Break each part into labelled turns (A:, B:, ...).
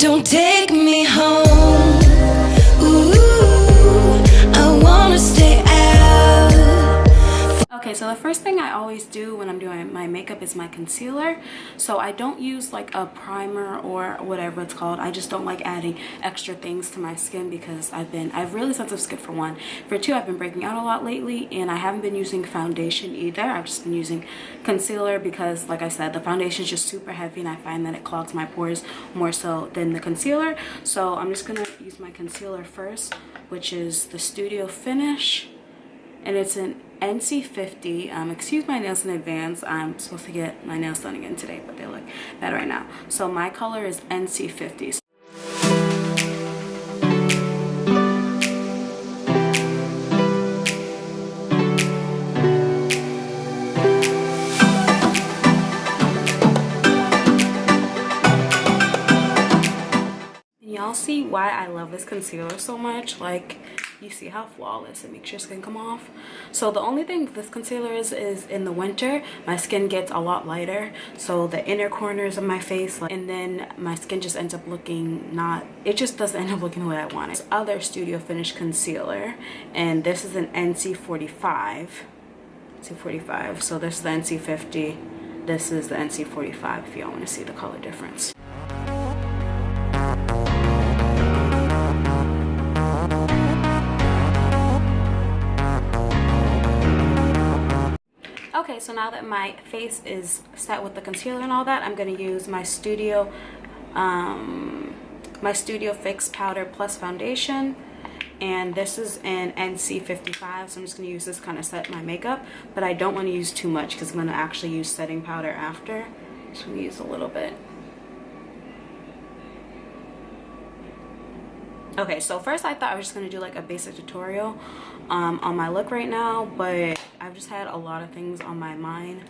A: Don't take me home. Ooh, I wanna stay out.
B: Okay, so the first thing I always do when I'm doing my makeup is my concealer. So I don't use like a primer or whatever it's called. I just don't like adding extra things to my skin because I have really sensitive skin for one. For two, I've been breaking out a lot lately and I haven't been using foundation either. I've just been using concealer because, like I said, the foundation is just super heavy and I find that it clogs my pores more so than the concealer. So I'm just gonna use my concealer first, which is the Studio Finish, and it's an NC50. Excuse my nails in advance. I'm supposed to get my nails done again today, but they look bad right now. So my color is NC50. Y'all see why I love this concealer so much? Like, you see how flawless it makes your skin come off. So the only thing this concealer is in the winter my skin gets a lot lighter, so the inner corners of my face, and then my skin just ends up looking it just doesn't end up looking the way I want it. This other Studio Finish concealer, and this is an NC45. So this is the NC50, this is the NC45 if y'all want to see the color difference. Okay, so now that my face is set with the concealer and all that, I'm going to use my Studio Fix Powder Plus Foundation, and this is an NC55, so I'm just going to use this kind of set my makeup, but I don't want to use too much because I'm going to actually use setting powder after. Just going to use a little bit. Okay, so first I thought I was just going to do like a basic tutorial on my look right now, but I've just had a lot of things on my mind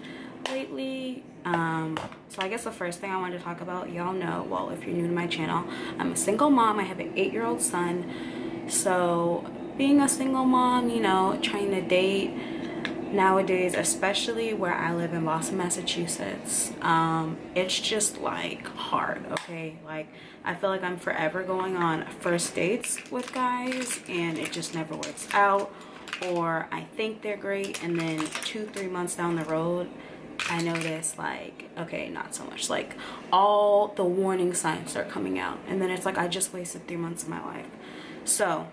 B: lately. So I guess the first thing I wanted to talk about, y'all know, well, if you're new to my channel, I'm a single mom. I have an 8-year-old son. So being a single mom, you know, trying to date nowadays, especially where I live in Boston, Massachusetts, it's just like hard. Okay, like I feel like I'm forever going on first dates with guys and it just never works out, or I think they're great and then 2-3 months down the road I notice like, okay, not so much, like all the warning signs start coming out, and then it's like I just wasted 3 months of my life. So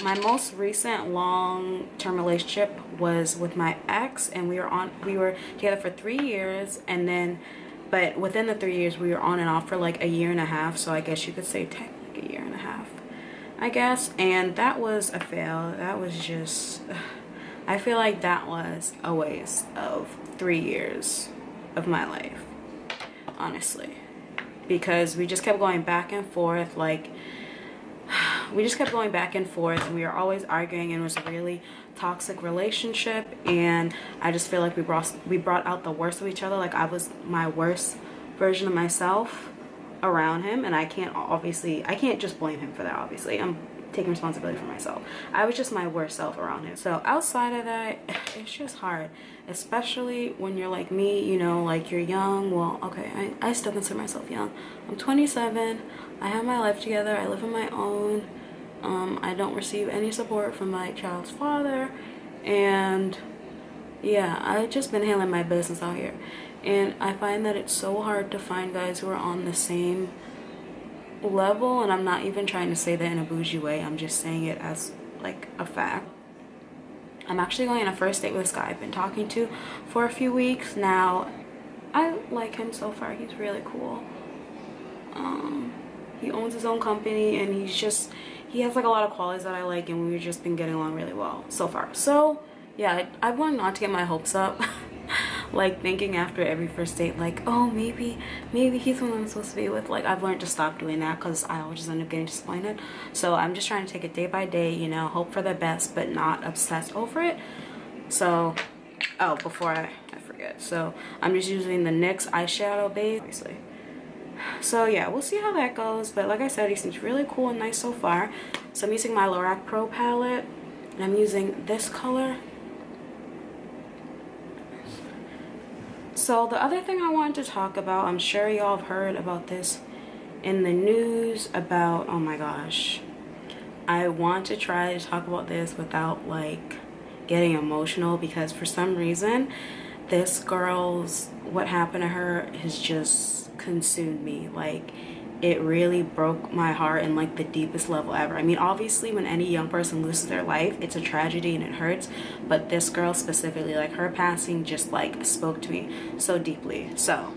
B: my most recent long-term relationship was with my ex, and we were together for 3 years, and then but within the 3 years we were on and off for like a year and a half, so I guess you could say technically a year and a half, I guess. And that was a fail. That was just, I feel like that was a waste of 3 years of my life, honestly, because we just kept going back and forth, like we just kept going back and forth, and we were always arguing, and it was a really toxic relationship, and I just feel like we brought out the worst of each other. Like I was my worst version of myself around him, and I can't just blame him for that. Obviously I'm taking responsibility for myself. I was just my worst self around him. So outside of that, it's just hard, especially when you're like me, you know, like you're young. Well, okay, I still consider myself young. I'm 27. I have my life together. I live on my own. I don't receive any support from my child's father, and yeah, I've just been handling my business out here, and I find that it's so hard to find guys who are on the same level. And I'm not even trying to say that in a bougie way, I'm just saying it as like a fact. I'm actually going on a first date with this guy I've been talking to for a few weeks now. I like him so far. He's really cool. He owns his own company, and he has like a lot of qualities that I like, and we've just been getting along really well so far. So yeah, I've learned not to get my hopes up. Like thinking after every first date, like, oh, maybe he's the one I'm supposed to be with. Like I've learned to stop doing that because I always just end up getting disappointed. So I'm just trying to take it day by day, you know, hope for the best but not obsess over it. So before I forget, so I'm just using the NYX eyeshadow base, obviously. So yeah, we'll see how that goes, but like I said, he seems really cool and nice so far. So I'm using my Lorac Pro palette, and I'm using this color. So the other thing I wanted to talk about, I'm sure y'all have heard about this in the news about, oh my gosh, I want to try to talk about this without like getting emotional, because for some reason this girl's, what happened to her has just consumed me. Like, it really broke my heart in like the deepest level ever. I mean, obviously when any young person loses their life, it's a tragedy and it hurts, but this girl specifically, like her passing just like spoke to me so deeply. So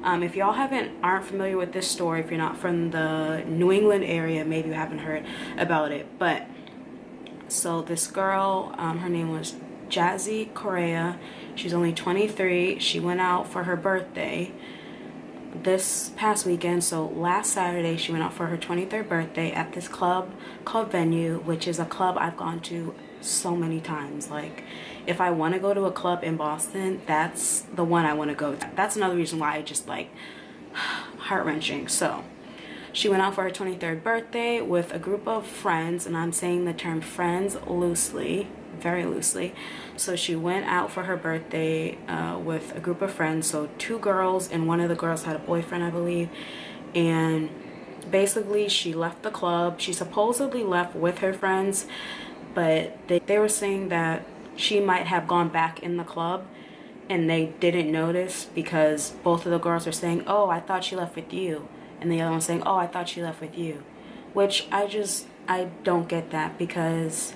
B: if y'all aren't familiar with this story, if you're not from the New England area, maybe you haven't heard about it. But so this girl, her name was Jassy Correia. She's only 23. She went out for her birthday this past weekend. So last Saturday she went out for her 23rd birthday at this club called Venue, which is a club I've gone to so many times. Like, if I want to go to a club in Boston, that's the one I want to go to. That's another reason why I just like heart-wrenching. So she went out for her 23rd birthday with a group of friends, and I'm saying the term friends loosely, very loosely. So she went out for her birthday with a group of friends, so 2 girls, and one of the girls had a boyfriend, I believe. And basically she left the club. She supposedly left with her friends, but they were saying that she might have gone back in the club and they didn't notice, because both of the girls are saying, oh, I thought she left with you, and the other one saying, oh, I thought she left with you. Which I don't get that, because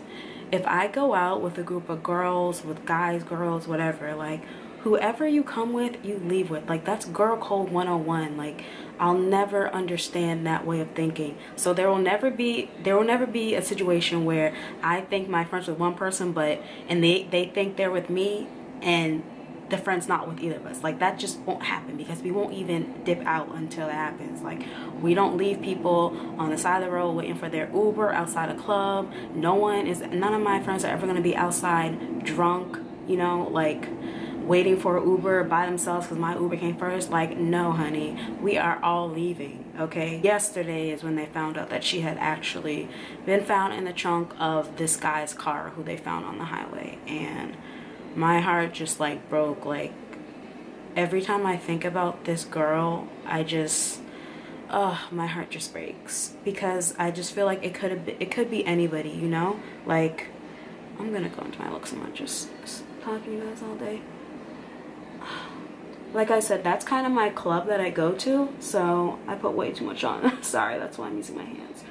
B: if I go out with a group of girls, with guys, girls, whatever, like, whoever you come with, you leave with. Like, that's girl code 101. Like, I'll never understand that way of thinking. So there will never be a situation where I think my friends with one person, and they think they're with me, and the friend's not with either of us. Like, that just won't happen, because we won't even dip out until it happens. Like, we don't leave people on the side of the road waiting for their Uber outside a club. None of my friends are ever going to be outside drunk, you know, like waiting for an Uber by themselves because my Uber came first. Like, no, honey, we are all leaving, okay? Yesterday is when they found out that she had actually been found in the trunk of this guy's car who they found on the highway. And my heart just like broke. Like, every time I think about this girl, my heart just breaks, because I just feel like it could be anybody, you know? Like, I'm gonna go into my looks. I'm not just talking to you guys all day. Like I said, that's kind of my club that I go to, so I put way too much on. Sorry, that's why I'm using my hands.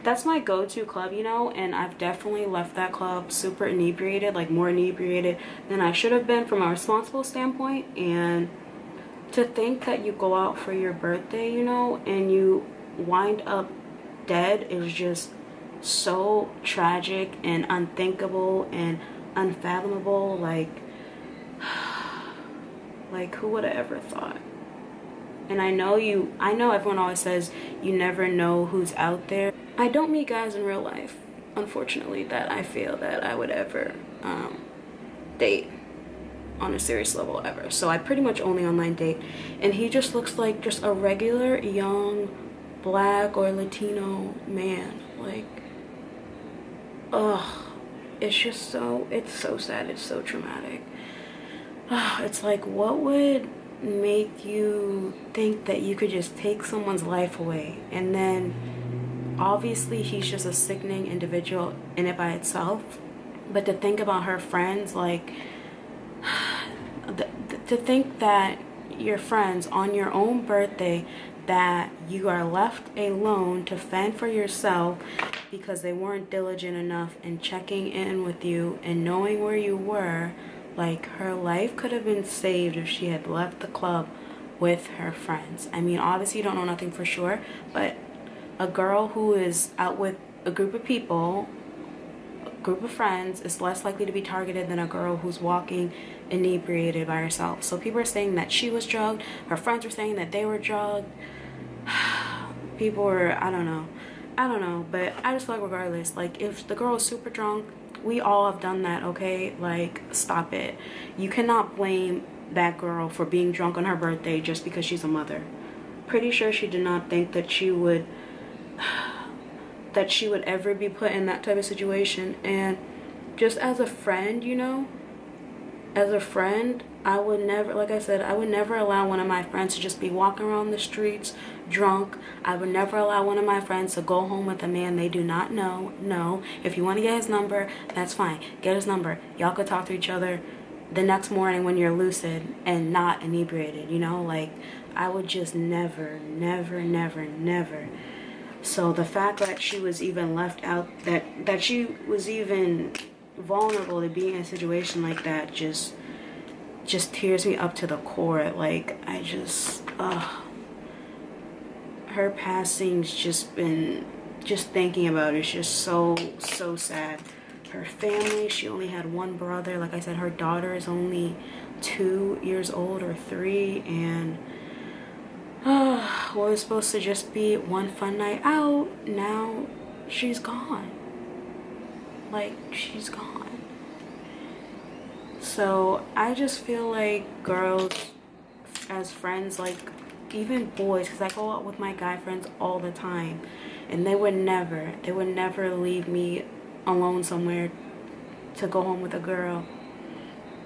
B: That's my go-to club, you know, and I've definitely left that club super inebriated, like more inebriated than I should have been from a responsible standpoint. And to think that you go out for your birthday, you know, and you wind up dead is just so tragic and unthinkable and unfathomable. Like, who would have ever thought? And I know everyone always says you never know who's out there. I don't meet guys in real life, unfortunately, that I feel that I would ever date on a serious level ever. So I pretty much only online date, and he just looks like just a regular young black or Latino man. Like, it's so sad, it's so traumatic. It's like, what would make you think that you could just take someone's life away? And then obviously he's just a sickening individual in it by itself, but to think about her friends, like, to think that your friends on your own birthday, that you are left alone to fend for yourself because they weren't diligent enough in checking in with you and knowing where you were. Like, her life could have been saved if she had left the club with her friends. I mean, obviously you don't know nothing for sure, but a girl who is out with a group of people, a group of friends, is less likely to be targeted than a girl who's walking inebriated by herself. So people are saying that she was drugged. Her friends were saying that they were drugged. People were, I don't know, but I just feel like regardless, like, if the girl is super drunk, we all have done that, okay? Like, stop it. You cannot blame that girl for being drunk on her birthday just because she's a mother. Pretty sure she did not think that she would ever be put in that type of situation. And just as a friend, you know, as a friend, I would never, like I said, I would never allow one of my friends to just be walking around the streets drunk. I would never allow one of my friends to go home with a man they do not know. No, if you want to get his number, that's fine. Get his number. Y'all could talk to each other the next morning when you're lucid and not inebriated, you know? Like, I would just never, never, never, never. So the fact that she was even left out, that she was even vulnerable to be in a situation like that just tears me up to the core. Like, I just, her passing's just been, just thinking about it, it's just so sad. Her family, she only had one brother. Like I said, her daughter is only 2 years old or 3, and what was supposed to just be one fun night out, now she's gone. Like, she's gone. So I just feel like girls as friends, like even boys, because I go out with my guy friends all the time, and they would never leave me alone somewhere to go home with a girl,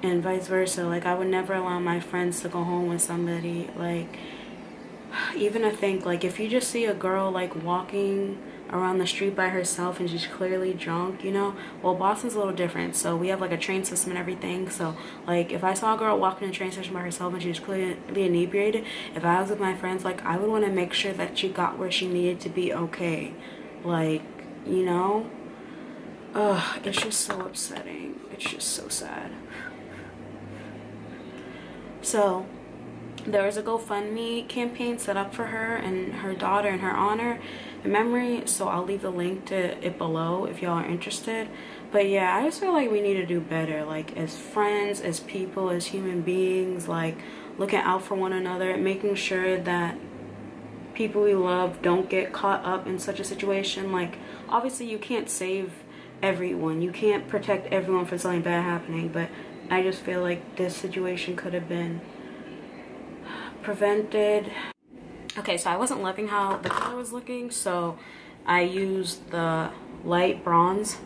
B: and vice versa. Like, I would never allow my friends to go home with somebody. Like, even to think, like, if you just see a girl like walking around the street by herself and she's clearly drunk, you know, well, Boston's a little different, so we have like a train system and everything. So like, if I saw a girl walking in a train station by herself and she was clearly inebriated, if I was with my friends, like, I would want to make sure that she got where she needed to be okay. Like, you know, it's just so upsetting. It's just so sad. So there was a GoFundMe campaign set up for her and her daughter in her honor and memory, so I'll leave the link to it below if y'all are interested. But yeah, I just feel like we need to do better, like, as friends, as people, as human beings, like, looking out for one another and making sure that people we love don't get caught up in such a situation. Like, obviously you can't save everyone, you can't protect everyone from something bad happening, but I just feel like this situation could have been prevented. Okay, so I wasn't loving how the color was looking, so I used the light bronze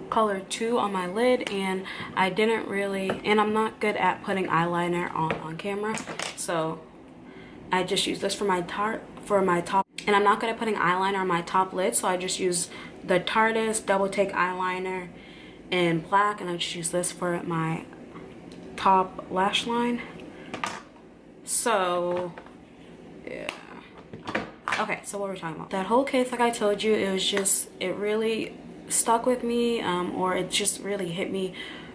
B: color 2 on my lid, and I didn't really, and I'm not good at putting eyeliner on camera, so I just used this for my top, and I'm not good at putting eyeliner on my top lid, so I just use the Tarte's double take eyeliner in black, and I just use this for my top lash line. So yeah, okay, so what were we talking about? That whole case, like I told you, it was just, it really stuck with me, or it just really hit me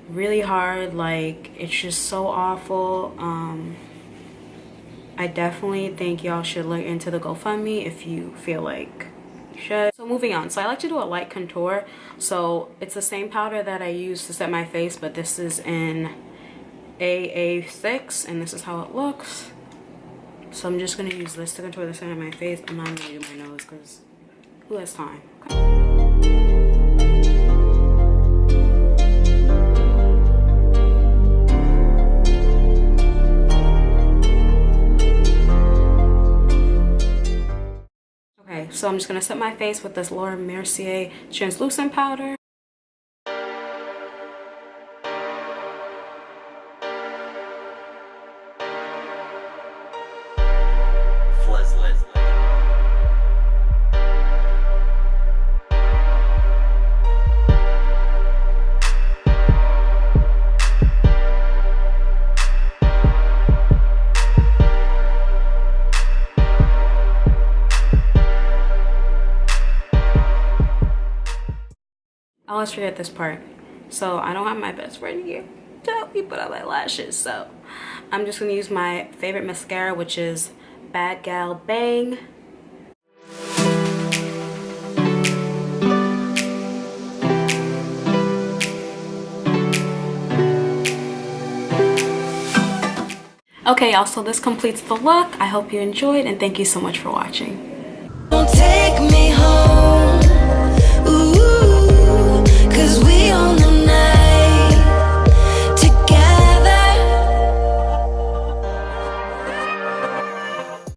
B: really hard. Like, it's just so awful. I definitely think y'all should look into the GoFundMe if you feel like you should. So moving on, so I like to do a light contour, so it's the same powder that I use to set my face, but this is in AA6, and this is how it looks. So I'm just going to use this to contour the center of my face. I'm not going to do my nose because who has time? Okay, so I'm just going to set my face with this Laura Mercier translucent powder. I always forget this part. So I don't have my best friend here to help me put on my lashes. So I'm just gonna use my favorite mascara, which is Bad Gal Bang. Okay, y'all, so this completes the look. I hope you enjoyed, and thank you so much for watching.
A: Don't take me home.